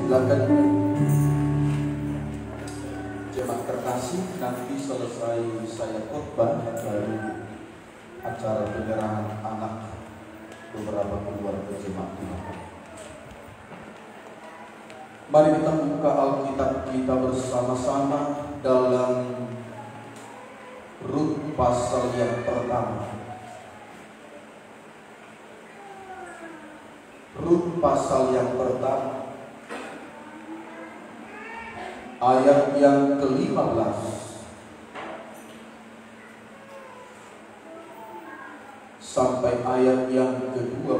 Silakan jemaat terkasih, nanti selesai saya khotbah baru acara penyerahan anak beberapa keluarga jemaat Tuhan. Mari kita buka Alkitab kita bersama-sama dalam Rut pasal yang pertama. Rut pasal yang pertama, ayat yang ke-15 sampai ayat yang ke-20.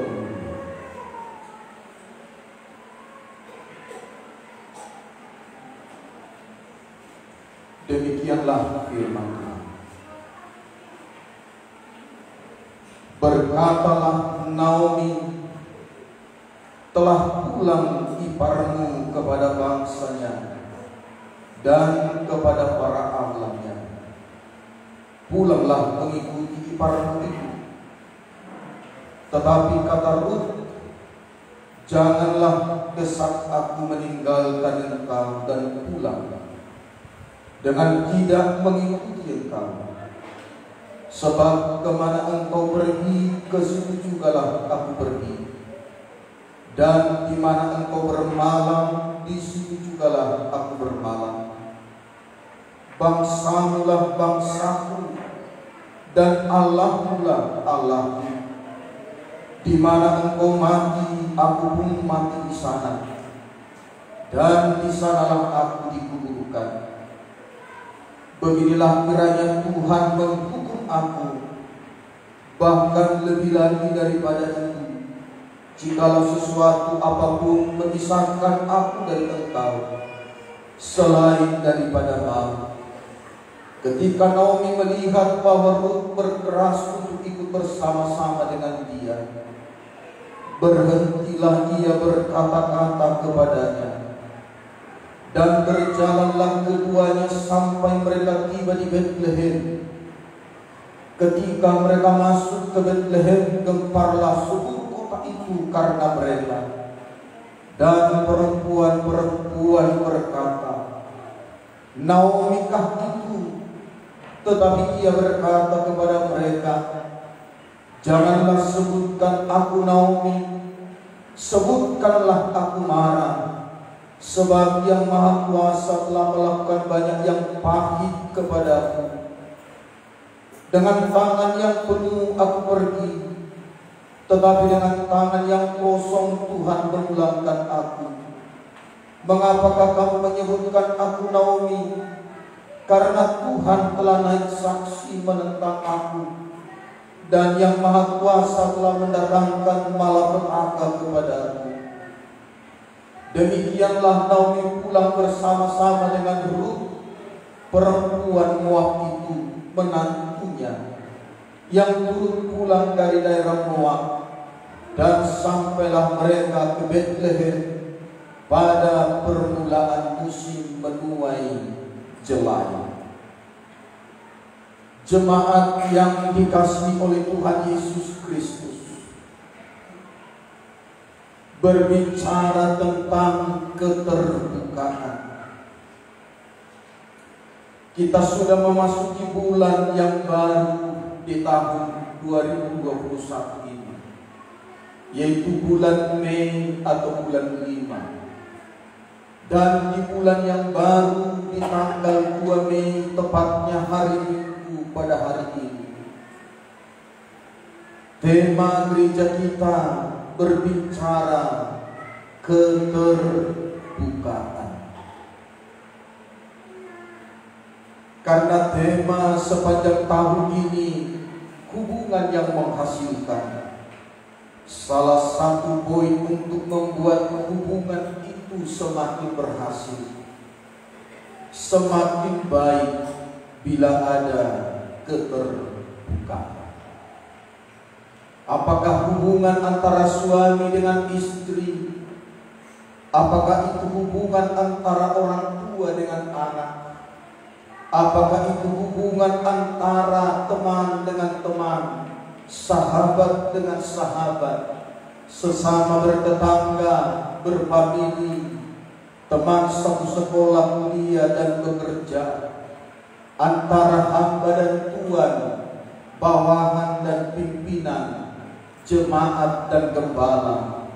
Demikianlah firman Tuhan. Berkatalah Naomi, telah pulang iparmu kepada bangsanya dan kepada para ahlinya. Pulanglah mengikuti iparmu itu. Tetapi kata Rut, janganlah desak aku meninggalkan engkau dan pulang dengan tidak mengikuti engkau. Sebab kemana engkau pergi, ke situ jugalah aku pergi. Dan di mana engkau bermalam, di situ jugalah aku bermalam. Bangsamulah bangsaku, dan Allahmulah Allahku. Di mana engkau mati, aku pun mati di sana, dan di sanalah aku dikuburkan. Beginilah kiranya Tuhan menghukum aku, bahkan lebih lagi daripada itu, jikalau sesuatu apapun memisahkan aku dari engkau, selain daripada maut. Ketika Naomi melihat bahwa Rut berkeras untuk ikut bersama-sama dengan dia, berhentilah ia berkata-kata kepadanya, dan berjalanlah keduanya sampai mereka tiba di Betlehem. Ketika mereka masuk ke Betlehem, gemparlah suku kota itu karena mereka. Dan perempuan-perempuan berkata, Naomi kah itu? Tetapi ia berkata kepada mereka, janganlah sebutkan aku Naomi, sebutkanlah aku Mara, sebab Yang Maha Kuasa telah melakukan banyak yang pahit kepadaku. Dengan tangan yang penuh aku pergi, tetapi dengan tangan yang kosong Tuhan memulangkan aku. Mengapakah kamu menyebutkan aku Naomi? Karena Tuhan telah naik saksi menentang aku, dan Yang Maha Kuasa telah mendatangkan malapetaka kepadaku. Demikianlah Naomi pulang bersama-sama dengan Rut, perempuan Moab itu, menantunya, yang turut pulang dari daerah Moab, dan sampailah mereka ke Betlehem pada permulaan musim menuai jelai. Jemaat yang dikasihi oleh Tuhan Yesus Kristus, berbicara tentang keterbukaan. Kita sudah memasuki bulan yang baru di tahun 2021 ini, yaitu bulan Mei atau bulan 5. Dan di bulan yang baru, di tanggal 2 Mei, tepatnya hari Minggu pada hari ini, tema gereja kita berbicara keterbukaan. Karena tema sepanjang tahun ini hubungan yang menghasilkan. Salah satu poin untuk membuat hubungan itu semakin berhasil, semakin baik bila ada keterbukaan. Apakah hubungan antara suami dengan istri? Apakah itu hubungan antara orang tua dengan anak? Apakah itu hubungan antara teman dengan teman, sahabat dengan sahabat, sesama bertetangga, berfamili, teman satu sekolah, kuliah dan bekerja, antara hamba dan tuan, bawahan dan pimpinan, jemaat dan gembala,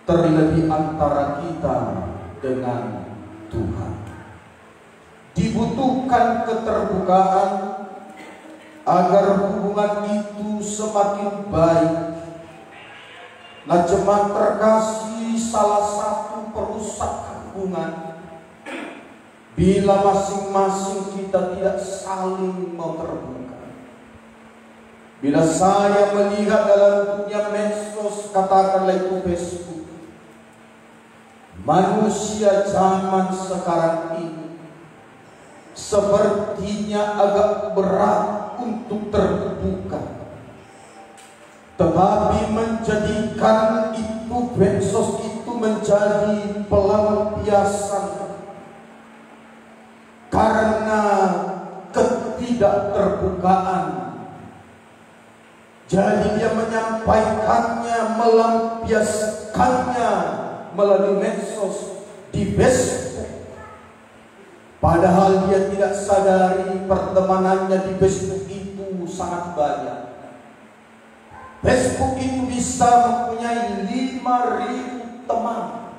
terlebih antara kita dengan Tuhan. Dibutuhkan keterbukaan agar hubungan itu semakin baik. Nah, jemaat terkasih, salah satu perusak hubungan bila masing-masing kita tidak saling mau terbuka. Bila saya melihat dalam dunia medsos, katakanlah itu Facebook, manusia zaman sekarang ini sepertinya agak berat untuk terbuka. Tetapi menjadikan itu medsos itu menjadi pelampiasan karena ketidakterbukaan. Jadi dia menyampaikannya, melampiaskannya melalui medsos di Facebook. Padahal dia tidak sadari pertemanannya di Facebook itu sangat banyak. Facebook itu bisa mempunyai 5.000 teman.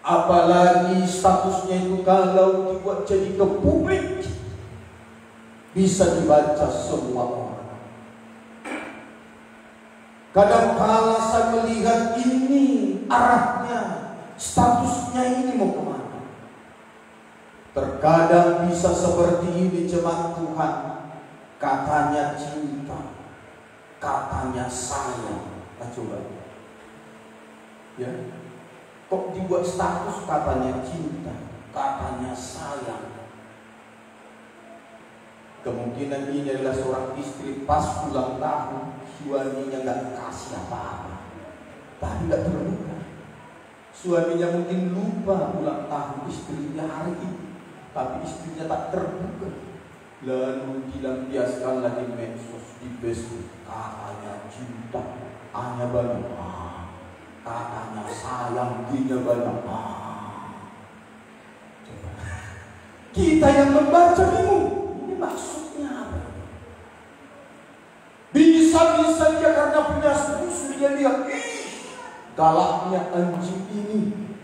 Apalagi statusnya itu kalau dibuat jadi ke publik, bisa dibaca semua orang. Kadang-kala saya melihat ini arahnya, statusnya ini mau kemana. Terkadang bisa seperti ini jemaat Tuhan, katanya cinta, katanya sayang. Nah, coba ya, kok dibuat status katanya cinta, katanya sayang. Kemungkinan ini adalah seorang istri pas ulang tahun, suaminya nggak kasih apa-apa, tapi nggak terbuka. Suaminya mungkin lupa ulang tahun istrinya hari ini, tapi istrinya tak terbuka. Lalu dilampiaskan lagi medsos, di Facebook, katanya cinta, hanya banyak, katanya sayang, dia banyak. Coba. Kita yang membaca bingung, ini maksudnya apa? Bisa-bisa dia karena punya susu, dia lihat, galaknya anjing ini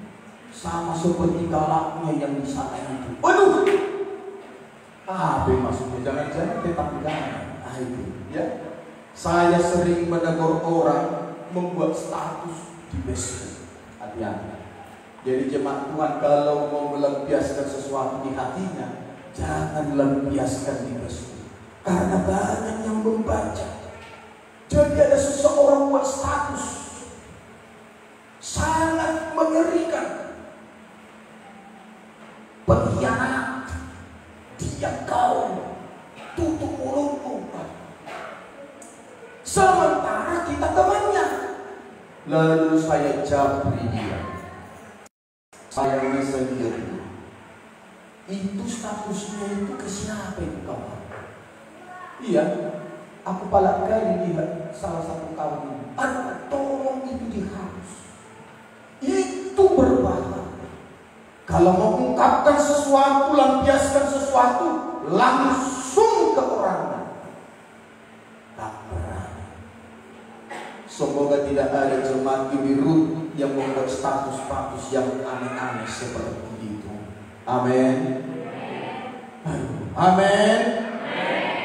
sama seperti galaknya yang di sana itu. Waduh, apa maksudnya? Jangan-jangan tetap galak. Itu ya. Saya sering menegur orang membuat status di Facebook. Hati-hati. Jadi jemaat Tuhan, kalau mau melampiaskan sesuatu di hatinya, jangan lampiaskan di Facebook, karena banyak yang membaca. Jadi ada seseorang buat status sangat mengerikan, pengkhianat, dia kau tutup mulutmu. Sementara kita temannya. Lalu saya japri dia, saya messenger, itu statusnya itu ke siapa itu kawan? Iya, aku palak kali lihat salah satu kawan ini. Aduh, tolong itu dihapus. Itu berbahaya. Kalau mau mengungkapkan sesuatu, lampiaskan sesuatu, langsung ke orangnya. Tak berani. Semoga tidak ada jemaat Ibirut yang membuat status-status yang aneh-aneh seperti itu. Amin. Amin.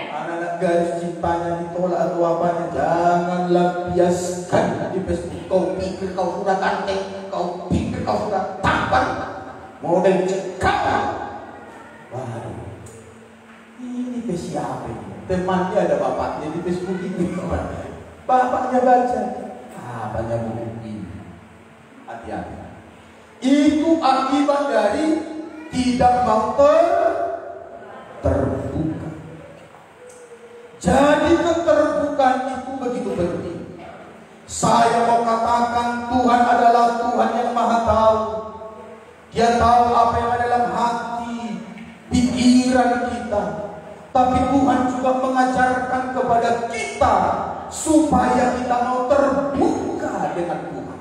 Anak-anak garis cintanya ditolak atau apanya, jangan lampiaskan di Facebook. Kau pikir kau sudah ganteng, kau pikir kau sudah tampan, model cekak. Waduh, ini ke siapa ini? Temannya ada bapaknya di Facebook ini. Bapaknya baca, banyak buku ini. Hati-hati. Itu akibat dari tidak mau terbuka. Jadi keterbukaan itu begitu penting. Saya mau katakan, Tuhan adalah Tuhan yang Maha Tahu. Dia tahu apa yang ada dalam hati, pikiran kita. Tapi Tuhan juga mengajarkan kepada kita supaya kita mau terbuka dengan Tuhan.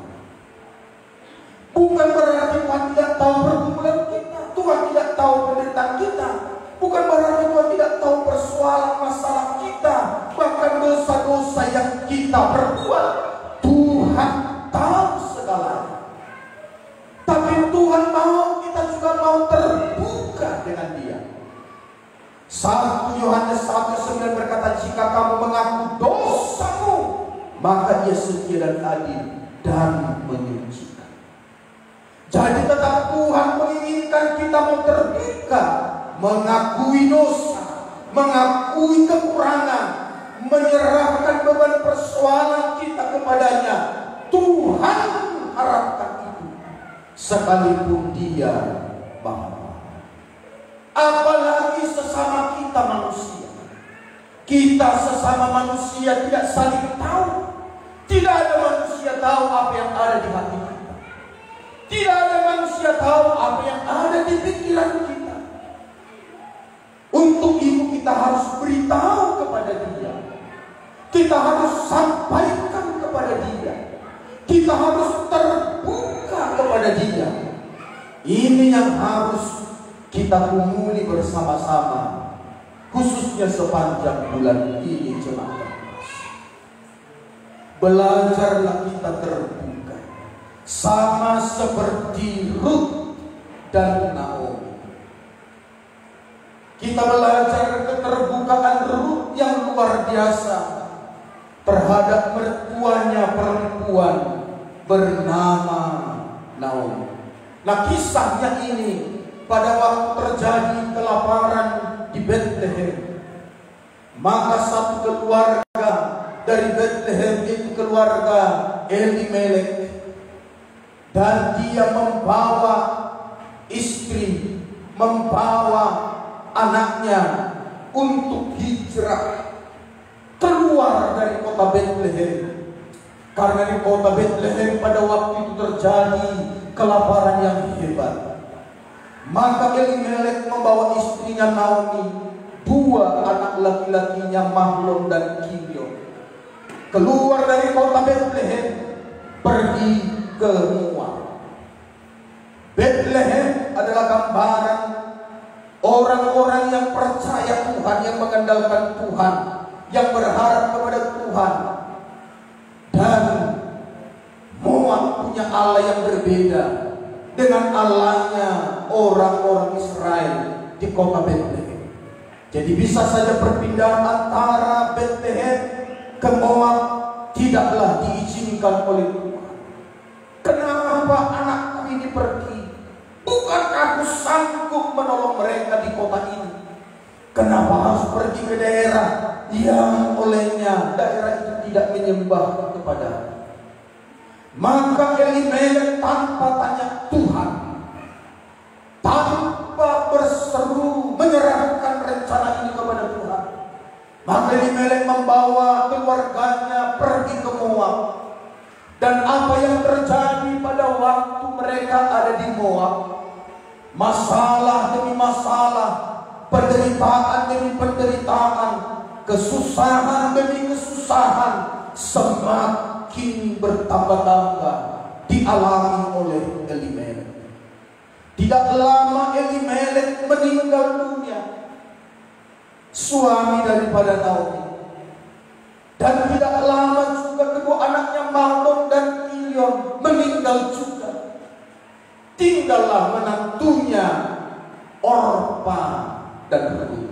Bukan berarti melainkan kita mau terbuka, mengakui dosa, mengakui kekurangan, menyerahkan beban persoalan kita kepadanya. Tuhan harapkan itu, sekalipun Dia Bapa. Apalagi sesama kita manusia. Kita sesama manusia tidak saling tahu. Tidak ada manusia tahu apa yang ada di hati kita. Tidak ada manusia tahu apa yang ada di pikiran kita. Untuk itu kita harus beritahu kepada Dia. Kita harus sampaikan kepada Dia. Kita harus terbuka kepada Dia. Ini yang harus kita kumuli bersama-sama, khususnya sepanjang bulan ini, jemaat. Belajarlah kita terbuka, sama seperti Ruth dan Naomi. Kita belajar keterbukaan Ruth yang luar biasa terhadap mertuanya perempuan bernama Naomi. Nah, kisahnya ini pada waktu terjadi kelaparan di Bethlehem, maka satu keluarga dari Bethlehem, itu keluarga Elimelek, dan dia membawa istri, membawa anaknya untuk hijrah keluar dari kota Bethlehem. Karena di kota Bethlehem pada waktu itu terjadi kelaparan yang hebat. Maka Elimelek membawa istrinya Naomi, dua anak laki-lakinya Mahlon dan Kilion, keluar dari kota Bethlehem, pergi ke Moab. Bethlehem adalah gambaran orang-orang yang percaya Tuhan, yang mengandalkan Tuhan, yang berharap kepada Tuhan. Dan Moab punya Allah yang berbeda dengan Allahnya orang-orang Israel di kota Bethlehem. Jadi bisa saja perpindahan antara Bethlehem ke Moab tidaklah diizinkan oleh Tuhan. Kenapa anakku ini pergi? Bukankah aku sanggup menolong mereka di kota ini? Kenapa harus pergi ke daerah yang olehnya daerah itu tidak menyembah kepada? Maka Elimelek tanpa tanya Tuhan, tanpa berseru menyerahkan rencana ini kepada Tuhan, maka Elimelek membawa keluarganya pergi ke Moab. Dan apa yang terjadi pada waktu mereka ada di Moab, masalah demi masalah, penderitaan demi penderitaan, kesusahan demi kesusahan semakin bertambah-tambah dialami oleh Elimelek. Tidak lama Elimelek meninggal dunia, suami daripada Naomi. Dan tidak lama juga kedua anaknya Mahlon dan Kilion meninggal juga. Tinggallah menantunya Orpa dan Ruth.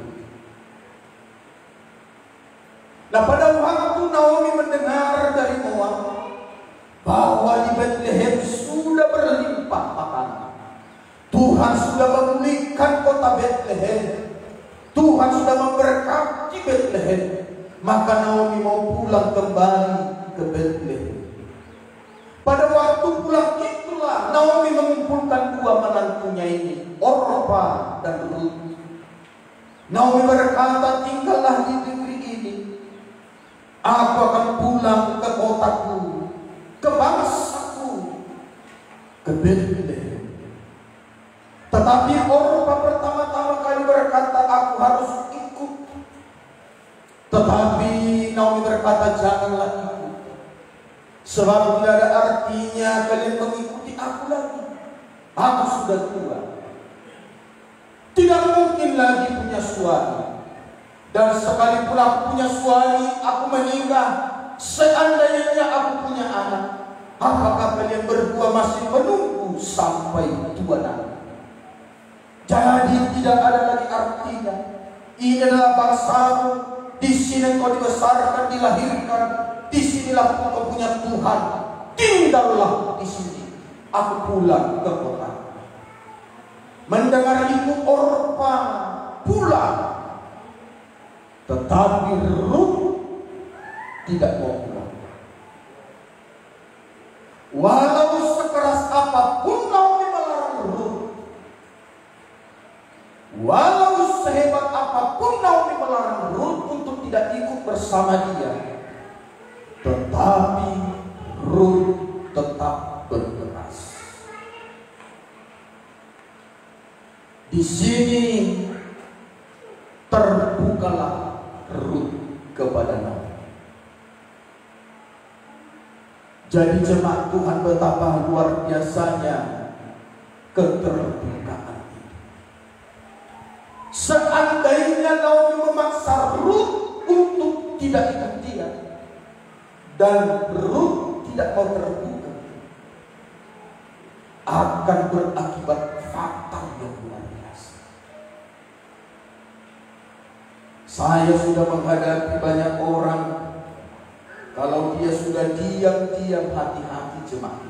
Nah, pada waktu Naomi mendengar dari Moab bahwa di Bethlehem sudah berlimpah makanan, Tuhan sudah memulihkan kota Bethlehem, Tuhan sudah memberkati Bethlehem, maka Naomi mau pulang kembali ke Bethlehem. Pada waktu pulang itulah Naomi mengumpulkan dua menantunya ini, Orpa dan Ruth. Naomi berkata, tinggallah di negeri ini, aku akan pulang ke kotaku, ke bangsaku, ke Bethlehem. Tetapi Orpa pertama-tama kali berkata, aku harus ikut. Tetapi Naomi berkata, janganlah ikut, sebab tidak ada artinya kalian mengikuti aku lagi. Aku sudah tua, tidak mungkin lagi punya suami. Dan sekalipun aku punya suami, aku menikah, seandainya aku punya anak, apakah kalian berdua masih menunggu sampai tua nanti? Jadi tidak ada lagi artinya. Ini adalah bangsamu, di sini kau dibesarkan, dilahirkan, di sinilah kau punya Tuhan. Tinggallah di sini, aku pulang ke kota. Mendengar itu Orpa pulang, tetapi Rut tidak mau pulang. Walau sekeras apapun Naomi melarang Rut, walau sehebat apapun Naomi melarang Rut untuk tidak ikut bersama dia, tetapi Rut tetap berkeras. Di sini terbukalah Rut kepada Naomi. Jadi jemaat Tuhan, betapa luar biasanya keterbukaan itu. Seandainya Naomi memaksa Rut untuk tidak ikut dia, dan Rut tidak mau terbuka, akan berakibat fatal yang luar biasa. Saya sudah menghadapi banyak orang, kalau dia sudah diam-diam, hati-hati jemaat.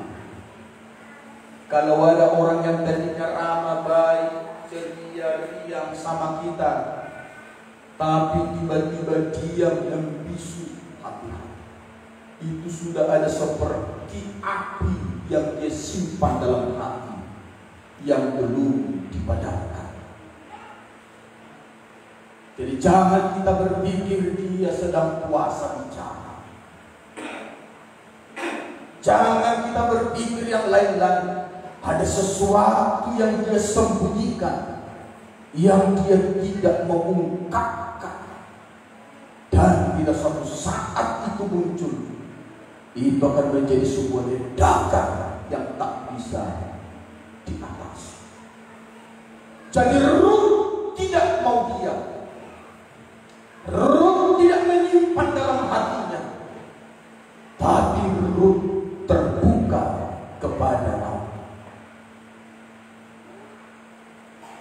Kalau ada orang yang tadinya ramah, baik, ceria, riang sama kita, tapi tiba-tiba diam, membisu, hati-hati. Itu sudah ada seperti api yang dia simpan dalam hati, yang belum dipadamkan. Jadi jangan kita berpikir dia sedang puasa bicara. Jangan kita berpikir yang lain-lain. Ada sesuatu yang dia sembunyikan, yang dia tidak mengungkapkan. Dan bila suatu saat itu muncul, itu akan menjadi sebuah ledakan yang tak bisa diatasi. Jadi Rut tidak mau diam. Rut tidak menyimpan dalam hatinya, tapi Rut terbuka kepada Naomi.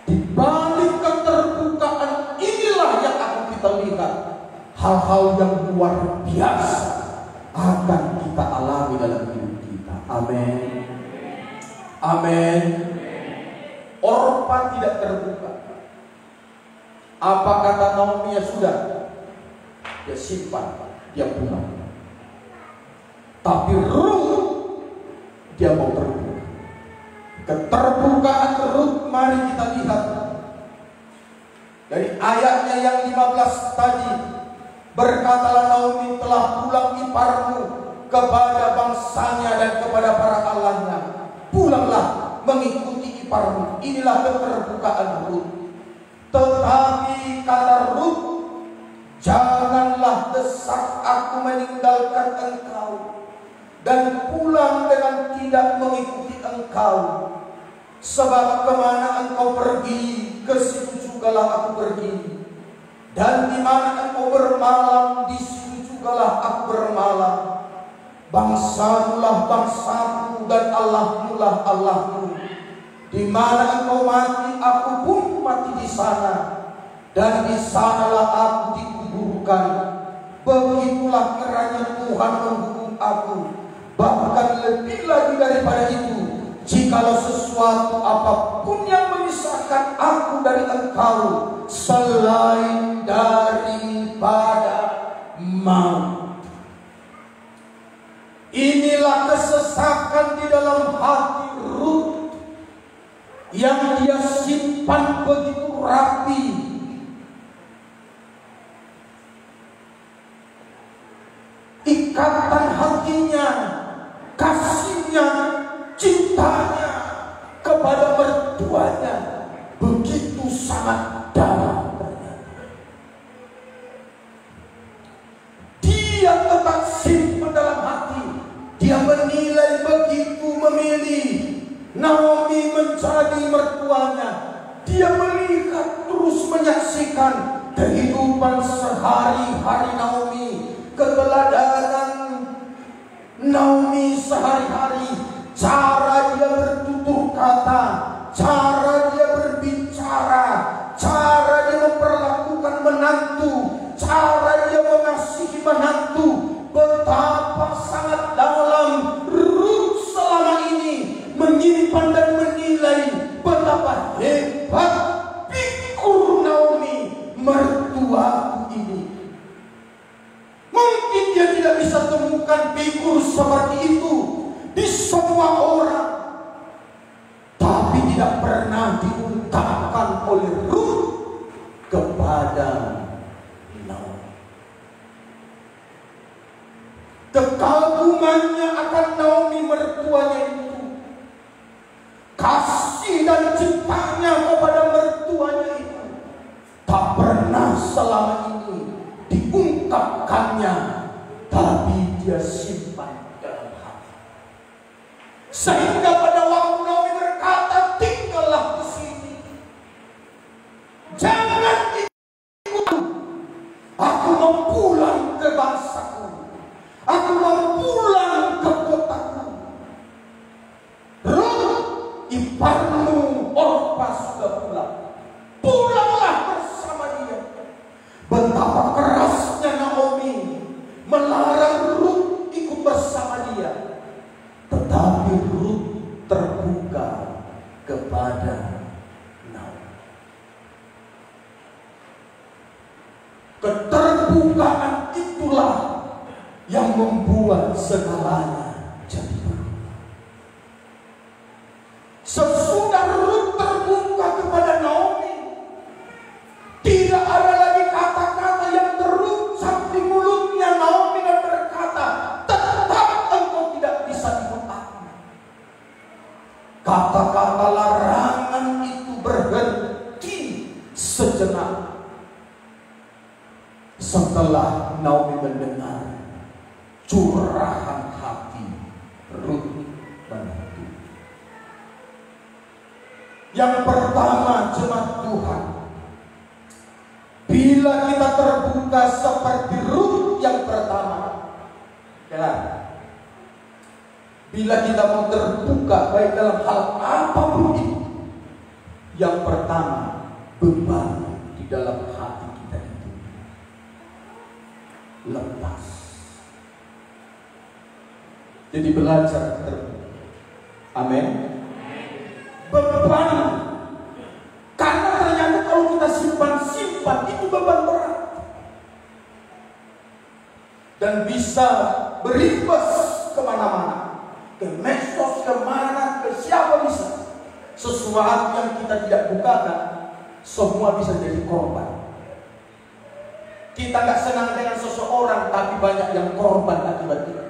Di balik keterbukaan inilah yang akan kita lihat hal-hal yang luar biasa akan kita alami dalam hidup kita. Amin. Amin. Orpa tidak terbuka. Apa kata Naomi? Ya sudah, dia simpan, dia pulang. Tapi Rut, dia mau terbuka. Keterbukaan Rut, mari kita lihat dari ayatnya yang 15 tadi. Berkatalah Naomi, telah pulang iparmu kepada bangsanya dan kepada para allahnya. Pulanglah mengikuti iparmu. Inilah keterbukaan Rut. Tetapi kata Rut, janganlah desak aku meninggalkan engkau dan pulang dengan tidak mengikuti engkau. Sebab kemana engkau pergi, ke situ jugalah aku pergi. Dan di mana engkau bermalam, di situ jugalah aku bermalam. Bangsamulah bangsaku dan Allahmulah Allahku. Di mana engkau mati, aku pun mati di sana. Dan di sanalah aku dikuburkan. Begitulah kiranya Tuhan menghukum aku. Bahkan lebih lagi daripada itu, jikalau sesuatu apapun yang memisahkan aku dari engkau selain daripada maut. Inilah kesesakan di dalam hati Rut yang dia simpan begitu rapi. Ikatan hatinya, kasihnya, cintanya kepada mertuanya begitu sangat dalam. Dia tetap simpan dalam hati. Dia menilai begitu memilih Naomi menjadi mertuanya. Dia melihat, terus menyaksikan kehidupan sehari-hari Naomi, keteladanan Naomi sehari-hari, cara dia bertutur kata, cara dia berbicara, cara dia memperlakukan menantu, cara dia mengasihi menantu, betapa sangat dalam Rut selama ini menyimpan dan menilai betapa betapa hebat pikul Naomi mertuaku ini. Mungkin dia tidak bisa temukan figur seperti itu di semua orang, tapi tidak pernah diungkapkan oleh Ruth kepada Naomi. Kekagumannya akan Naomi mertuanya itu, kasih dan cintanya kepada mertuanya itu, tak pernah selama ini diungkapkannya, tapi dia simpan dalam hati. Sehingga pada waktu Naomi berkata, tinggallah di sini, jangan ikut, aku mau pulang ke bangsaku, aku mau pulang ke kotaku. Ruth, iparmu Orpa sudah pulang, pulanglah bersama dia. Betapa kerasnya Naomi melarang Ruth ikut bersama dia, tetapi Ruth terbuka kepada Naomi. Keterbukaan itulah yang membuat segalanya jadi berubah. Sesudah Ruth terbuka kepada Naomi, tidak ada lagi kata-kata yang terucap di mulutnya Naomi dan berkata, tetap engkau tidak bisa ikut aku. Kata-kata larangan itu berhenti sejenak setelah Naomi mendengar curahan hati Ruth menantu. Yang pertama, jemaat Tuhan, bila kita terbuka seperti Ruth yang pertama, ya, bila kita mau terbuka baik dalam hal apapun itu, yang pertama, beban di dalam hati kita itu lepas. Jadi belajar terbuka. Amin. Beban, karena ternyata kalau kita simpan itu beban berat dan bisa berimbas kemana-mana, ke medsos, kemana, ke siapa bisa. Sesuatu yang kita tidak bukakan, semua bisa jadi korban. Kita nggak senang dengan seseorang, tapi banyak yang korban akibat itu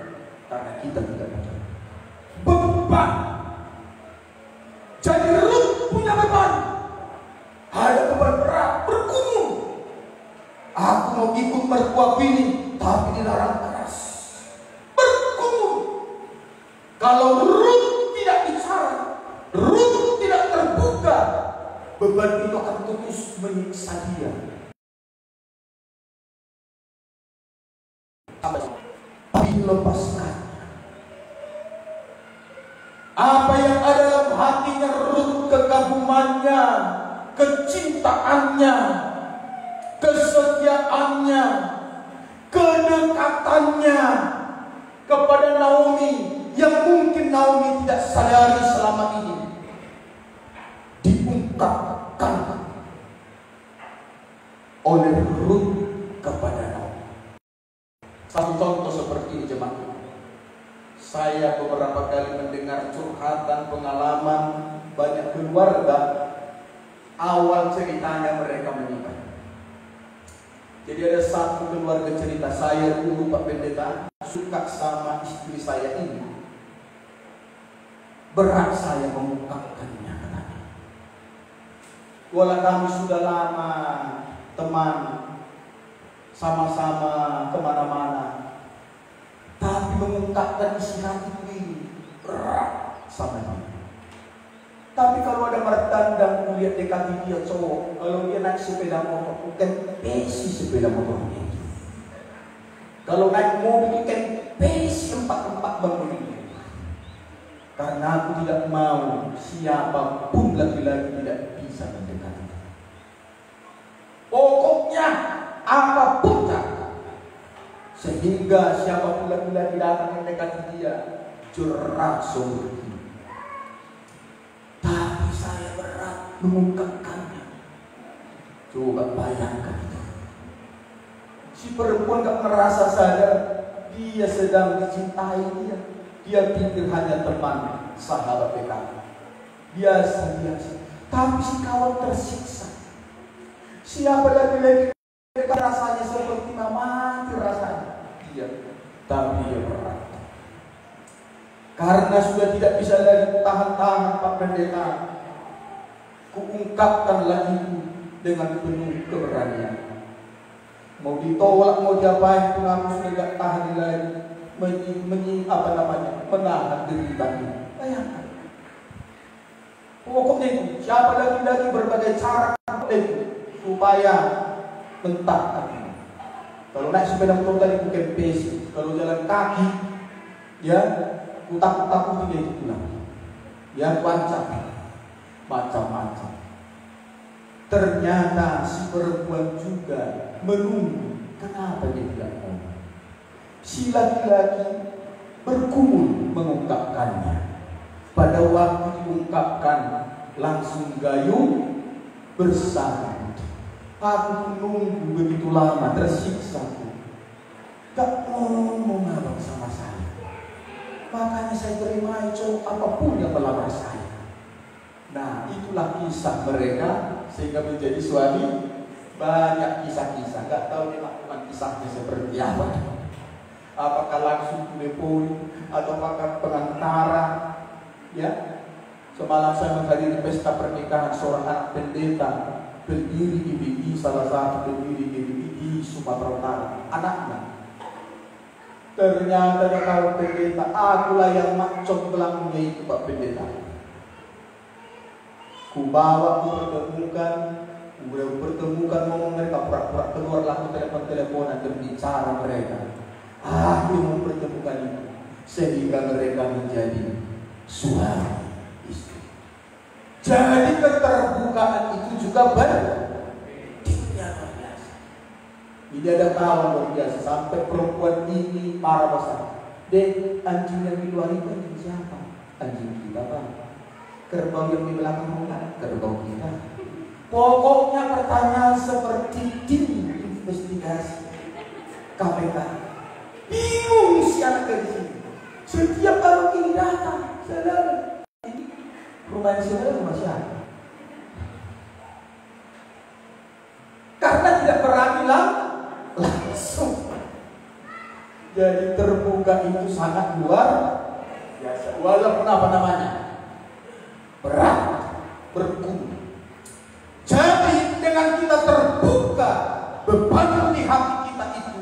karena kita tidak buka. Beban. Jadi Ruth punya beban. Ada beban berat, bergumul. Aku mau ikut mertua bini, tapi dilarang keras. Bergumul. Kalau Ruth tidak bicara, Ruth tidak terbuka, beban itu akan terus menyiksa dia. Tapi lepaskan. Apa yang ada dalam hatinya Ruth, kekagumannya, kecintaannya, kesetiaannya, kedekatannya kepada Naomi yang mungkin Naomi tidak sadari selama ini, diungkapkan oleh Ruth kepada Naomi. Satu contoh seperti ini, jemaat. Saya beberapa kali mendengar curhatan pengalaman banyak keluarga. Awal ceritanya mereka menikah. Jadi ada satu keluarga cerita, saya dulu Pak Pendeta suka sama istri saya ini. Berat saya mengungkapkannya katanya. Walau kami sudah lama teman, sama-sama kemana-mana, tapi mengungkapkan isi hati ini berat sama dia. Tapi kalau ada martandang kulihat dekati dia cowok, kalau dia naik sepeda motor, kempesi sepeda motornya. Kalau naik mobil, kempesi empat bangunnya. Karena aku tidak mau siapapun laki-laki tidak bisa mendekati. Pokoknya apapun cara, sehingga siapapun laki-laki datang mendekati dia, jerak seumur hidup. Tapi saya berat mengungkapkannya. Coba bayangkan itu. Si perempuan gak merasa sadar dia sedang dicintai dia. Dia pikir hanya teman, sahabat dekat, biasa-biasa. Tapi si kawan tersiksa. Siapa lagi rasanya seperti mati rasanya dia, tapi dia berat. Karena sudah tidak bisa lagi tahan-tahan Pak Pendeta, kuungkapkanlah itu dengan penuh keberanian. Mau ditolak, mau diapain pun aku sudah tidak tahan lagi menahan deritanya. Bayangkan. Pokoknya itu, siapa lagi berbagai cara itu supaya mentak. Kalau naik sepeda motor tadi ku kempesi, kalau jalan kaki, ya ku takut dia itu pulang. Ya kuancam, macam-macam. Ternyata si perempuan juga menunggu. Kenapa dia tidak mau? Si laki-laki berkumul mengungkapkannya. Pada waktu diungkapkan langsung gayung bersambut. Aku nunggu begitu lama, tersiksa. Gak ngomong abang sama saya. Makanya saya terima cowok apapun yang melamar saya. Nah, itulah kisah mereka sehingga menjadi suami. Banyak kisah-kisah. Gak tahu dia lakukan kisahnya seperti apa. Apakah langsung telepon atau apakah pengantara? Ya, semalam saya menghadiri pesta pernikahan seorang anak pendeta, pendiri GBI, salah satu pendiri GBI di Sumatera Utara, anaknya. Ternyata dia tahu pendeta, akulah yang macam belakangnya itu Pak Pendeta. Ku bawa, ku pertemukan ngomong mereka, pura-pura keluarlah ke telepon-teleponan berbicara mereka. Aku mempertemukan itu sehingga mereka menjadi suami istri. Jadi keterbukaan itu juga biasa. Ini ada kawan luar biasa sampai perempuan ini marah besar. Dek, anjing yang di luar itu anjing siapa? Anjing kita Pak. Kerbau yang di belakang rumah, kerbau kita. Pokoknya pertanyaan seperti tim investigasi KPK. Bingung si anak kecil. Setiap kalau ini datang, saudara, ini rumah saudara rumah siapa? Karena tidak berani langsung. Jadi terbuka itu sangat luar biasa. Walaupun apa namanya berat, bergumul. Jadi dengan kita terbuka, beban di hati kita itu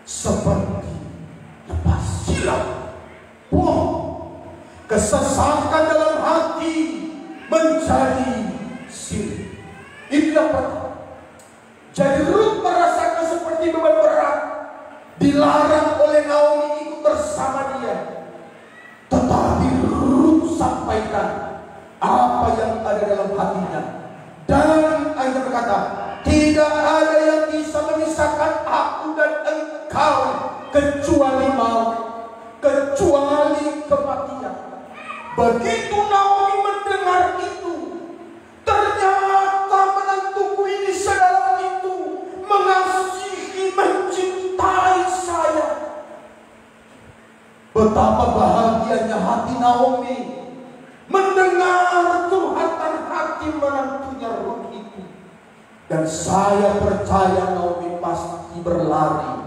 seperti lepas silau, kesesatan dalam hati menjadi syirik. Itulah pertama. Jadi Rut merasakan seperti beban berat, dilarang oleh Naomi ikut bersama dia. Tetapi Rut sampaikan apa yang ada dalam hatinya. Dan ayat berkata, tidak ada yang bisa memisahkan aku dan engkau kecuali maut, kecuali kematian. Begitu Naomi mendengar itu, ternyata menantuku ini sedalam itu mengasihi, mencintai saya. Betapa bahagianya hati Naomi mendengar curhatan hati menantunya Rut itu. Dan saya percaya Naomi pasti berlari,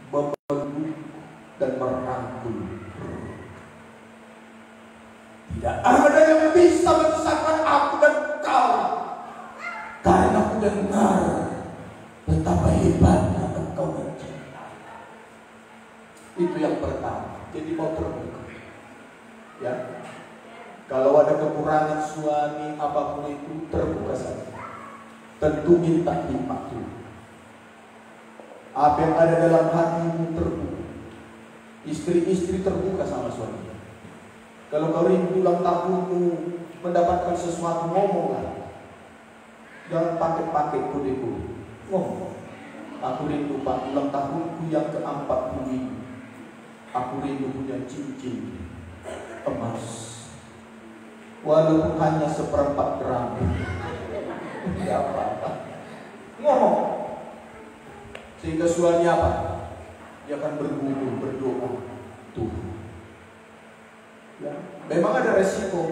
memeluk dan merangkul. Tidak ada yang bisa memisahkan aku dan kau, karena aku dengar betapa hebatnya engkau mencintai. Itu yang pertama. Jadi mau terbuka. Ya, kalau ada kekurangan suami apapun itu terbuka saja. Tentu minta dimaklumi. Apa yang ada dalam hatimu terbuka. Istri-istri terbuka sama suami. Kalau kau rindu ulang tahunmu mendapatkan sesuatu, ngomonglah. Jangan pakai kode-kode. Ngomong. Aku rindu Pak ulang tahunku yang ke-40 ini. Aku rindu punya cincin emas. Walaupun hanya 1/4 gram. Tidak apa-apa. Ngomong. Sehingga suami apa? Dia akan bergumul, berdoa. Tuhan. Ya, memang ada resiko.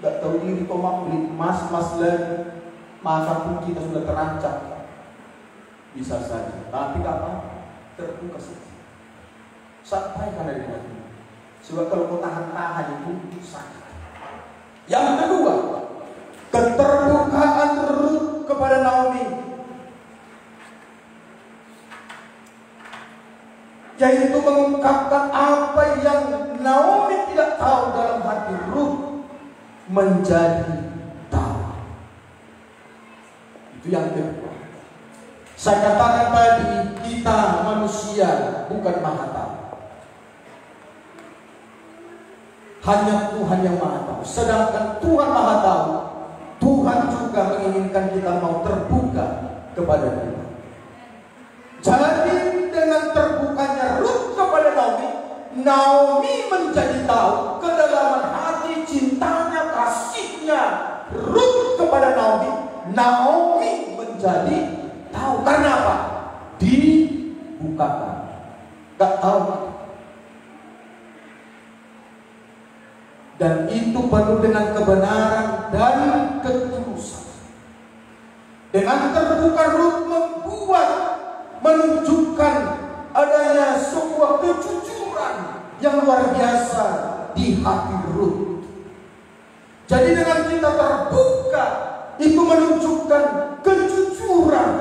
Gak tahu diri kok beli emas lagi. Masa pun kita sudah terancam. Bisa saja. Tapi apa? Terbuka saja. Sampaikan dari hati. Sebab kalau kau tahan-tahan itu sakit. Yang kedua, keterbukaan Rut kepada Naomi, yaitu mengungkapkan apa yang Naomi tidak tahu dalam hati Rut menjadi tahu. Itu yang kedua. Saya katakan tadi, kita manusia bukan maha tahu. Hanya Tuhan yang maha tahu. Sedangkan Tuhan maha tahu, Tuhan juga menginginkan kita mau terbuka kepada Dia. Jadi dengan terbukanya Rut kepada Naomi, Naomi menjadi tahu kedalaman hati cintanya, kasihnya Rut kepada Naomi. Naomi menjadi tahu. Karena apa? Dibukakan. Gak tahu. Dan itu penuh dengan kebenaran dan ketulusan. Dengan terbuka Rut menunjukkan adanya sebuah kejujuran yang luar biasa di hati Rut. Jadi dengan kita terbuka, itu menunjukkan kejujuran.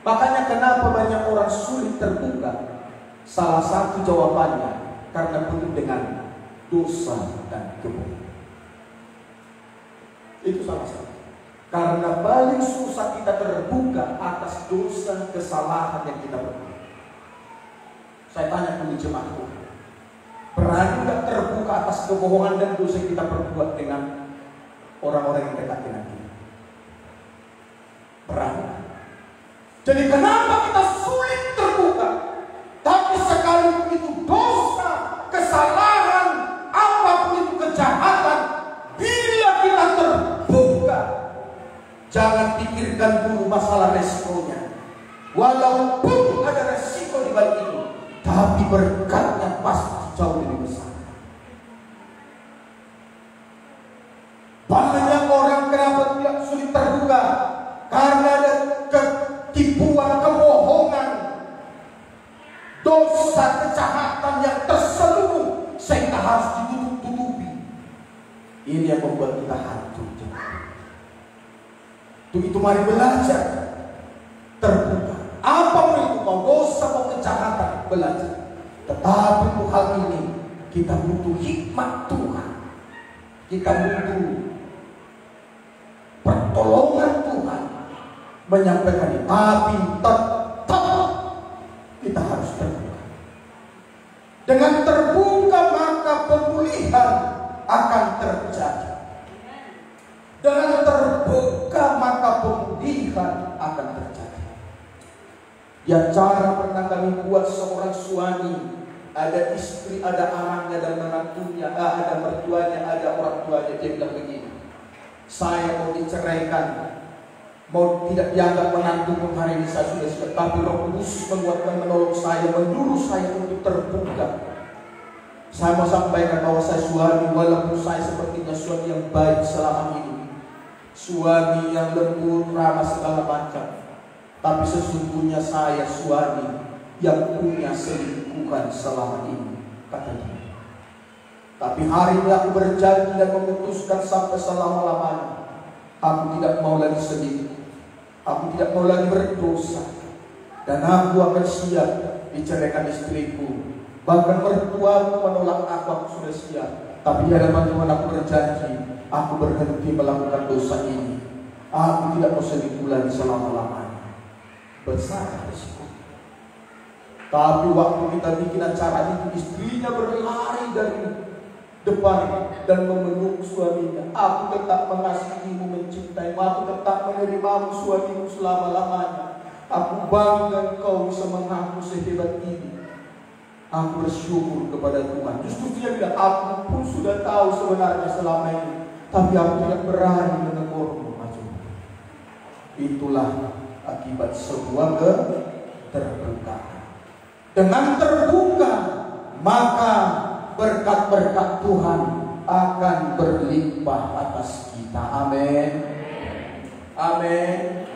Makanya kenapa banyak orang sulit terbuka? Salah satu jawabannya karena penuh dengan dosa dan kebohongan. Itu salah satu. Karena paling susah kita terbuka atas dosa kesalahan yang kita perbuat. Saya tanya ke jemaatku, berani tidak terbuka atas kebohongan dan dosa yang kita perbuat dengan orang-orang yang dekat dengan kita? Berani. Jadi kenapa kita sulit terbuka? Tapi sekalipun itu dosa, kesalahan, apapun itu kejahatan, bila kita terbuka, jangan pikirkan dulu masalah resikonya. Walaupun ada resiko di balik itu, tapi berkatnya pasti jauh lebih besar. Banyak orang kenapa tidak sulit terbuka? Karena ada ketipuan, kebohongan, dosa, kejahatan yang terselubung sehingga harus ditutup-tutupi. Ini yang membuat kita hancur. Itu mari belajar terbuka. Apapun itu, mau dosa, mau kejahatan, belajar. Tetapi untuk hal ini kita butuh hikmat Tuhan. Kita butuh pertolongan Tuhan menyampaikan ini. Tapi tetap kita harus terbuka. Dengan terbuka maka pemulihan akan terjadi. Dengan terbuka maka pemulihan akan terjadi. Ya, cara pernah kami buat seorang suami, ada istri, ada anaknya dan menantunya, ada mertuanya, ada orang tuanya. Dia bilang begini, saya mau diceraikan, mau tidak dianggap menantu pun hari ini saya sudah siap, tapi Roh Kudus menguatkan, menolong saya, menyuruh saya untuk terbuka. Saya mau sampaikan bahwa saya suami, walaupun saya sepertinya suami yang baik selama ini, suami yang lembut, ramah segala macam, tapi sesungguhnya saya suami yang punya selingkuhan selama ini, kata dia. Tapi hari ini aku berjanji dan memutuskan sampai selama-lamanya, aku tidak mau lagi selingkuh, aku tidak mau lagi berdosa, dan aku akan siap diceraikan istriku. Bahkan mertuaku menolak aku sudah siap. Tapi di hadapan Tuhan aku berjanji, aku berhenti melakukan dosa ini. Aku tidak mau selingkuh lagi selama-lamanya. Besar resiko. Tapi waktu kita bikin acara itu, istrinya berlari dari depan dan memeluk suaminya. Aku tetap mengasihimu, mencintaimu, aku tetap menerimamu suamimu selama-lamanya. Aku bangga engkau bisa mengaku sehebat ini. Aku bersyukur kepada Tuhan. Justru dia bilang, aku pun sudah tahu sebenarnya selama ini, tapi aku tidak berani menegurmu. Itulah akibat sebuah keterbukaan. Dengan terbuka, maka berkat-berkat Tuhan akan berlimpah atas kita. Amin. Amin.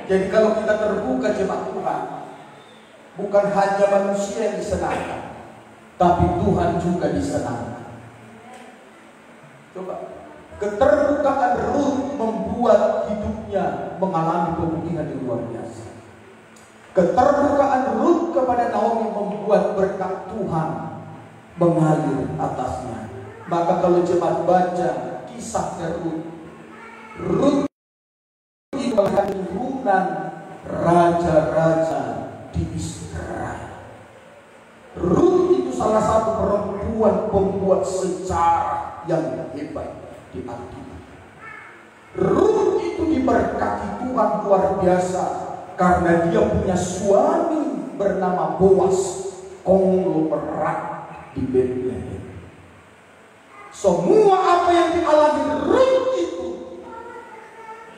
Jadi kalau kita terbuka jemaat Tuhan, bukan hanya manusia yang disenangkan, tapi Tuhan juga disenangkan. Coba, keterbukaan Rut membuat hidupnya mengalami pemulihan yang luar biasa. Keterbukaan Rut kepada Naomi membuat berkat Tuhan mengalir atasnya. Maka kalau jemaat baca kisah Rut, Rut itu adalah turunan raja-raja di Israel. Rut itu salah satu perempuan pembuat sejarah yang hebat di Alkitab. Rut itu diberkati Tuhan luar biasa karena dia punya suami bernama Boas, konglomerat di Bethlehem. Semua apa yang dialami Rut itu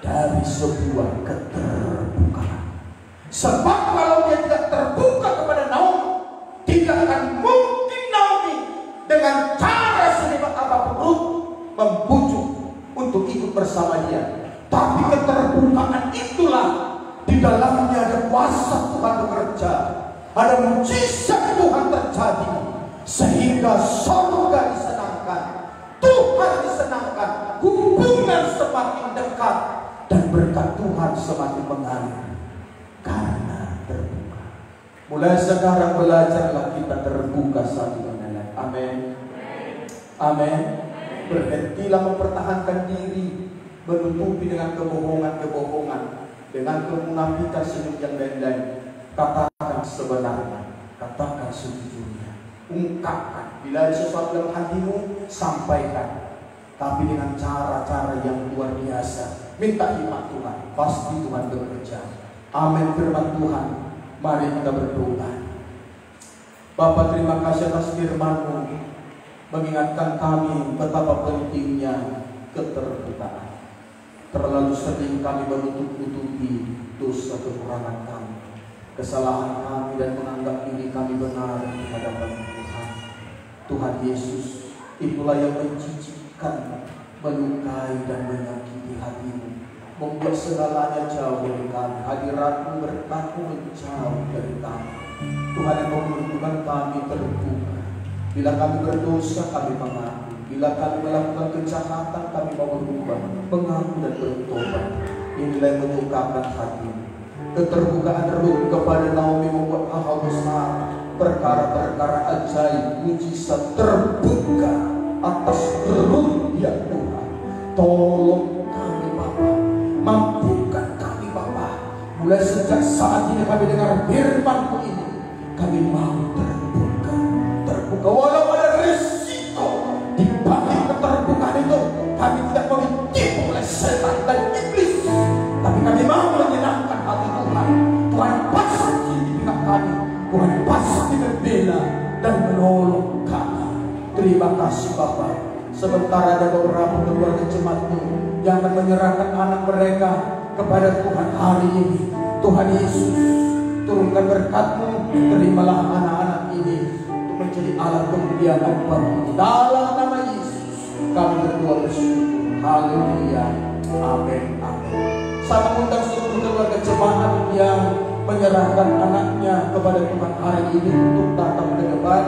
dari sebuah keterbukaan. Sebab kalau dia tidak terbuka kepada Naomi, tidak akan mungkin Naomi dengan cara sehebat apapun Rut membujuk untuk ikut bersama dia. Tapi keterbukaan itulah di dalamnya ada kuasa Tuhan bekerja, ada mujizat Tuhan terjadi, sehingga surga disenangkan, Tuhan disenangkan, hubungan semakin dekat, dan berkat Tuhan semakin mengalir karena terbuka. Mulai sekarang belajarlah kita terbuka satu dengan lain. Amin. Amin. Berhentilah mempertahankan diri, menutupi dengan kebohongan-kebohongan, dengan kemunafikan senyum yang lain-lain. Katakan sebenarnya, katakan sejujurnya, ungkapkan. Bila ada sesuatu dalam hatimu, sampaikan. Tapi dengan cara-cara yang luar biasa. Minta hikmat Tuhan, pasti Tuhan bekerja. Amin. Firman Tuhan, mari kita berdoa. Bapa, terima kasih atas firman-Mu, mengingatkan kami betapa pentingnya keterbukaan. Terlalu sering kami menutup-nutupi dosa kekurangan kami, kesalahan kami, dan menganggap diri kami benar di hadapan Tuhan. Tuhan Yesus, itulah yang menjijikkan, melukai dan menyakiti hatimu, membuat segalanya jauh dari kami. Hadirat-Mu, berkat-Mu menjauh dari kami. Tuhan yang membutuhkan kami terbuka. Bila kami berdosa, kami mengaku. Bila kami melakukan kejahatan, kami mau berubah, mengaku dan bertobat. Inilah yang menyukakan hatimu. Keterbukaan Rut kepada Naomi membuat hal-hal besar, perkara-perkara ajaib, mujizat terbuka atas Rut, ya Tuhan. Tolong kami Bapa, mampukan kami Bapa. Mulai sejak saat ini kami dengar firman-Mu ini, kami mau terbuka. Terbuka walau ada risiko. Di balik keterbukaan itu, kami tidak mau ditipu oleh setan dan iblis, tapi kami mau menyenangkan hati Tuhan. Tuhan pasti di pihak kami, Tuhan pasti membela dan menolong kami. Terima kasih Bapa. Sementara ada beberapa keluarga jemaat-Mu yang akan menyerahkan anak mereka kepada Tuhan hari ini, Tuhan Yesus, turunkan berkat-Mu. Terimalah anak-anak ini untuk menjadi alat kemuliaan Bapa. Dalam nama Yesus kami berdoa bersyukur. Haleluya. Amin. Amin. Saya mengundang seluruh keluarga jemaat yang menyerahkan anaknya kepada Tuhan hari ini untuk datang ke depan.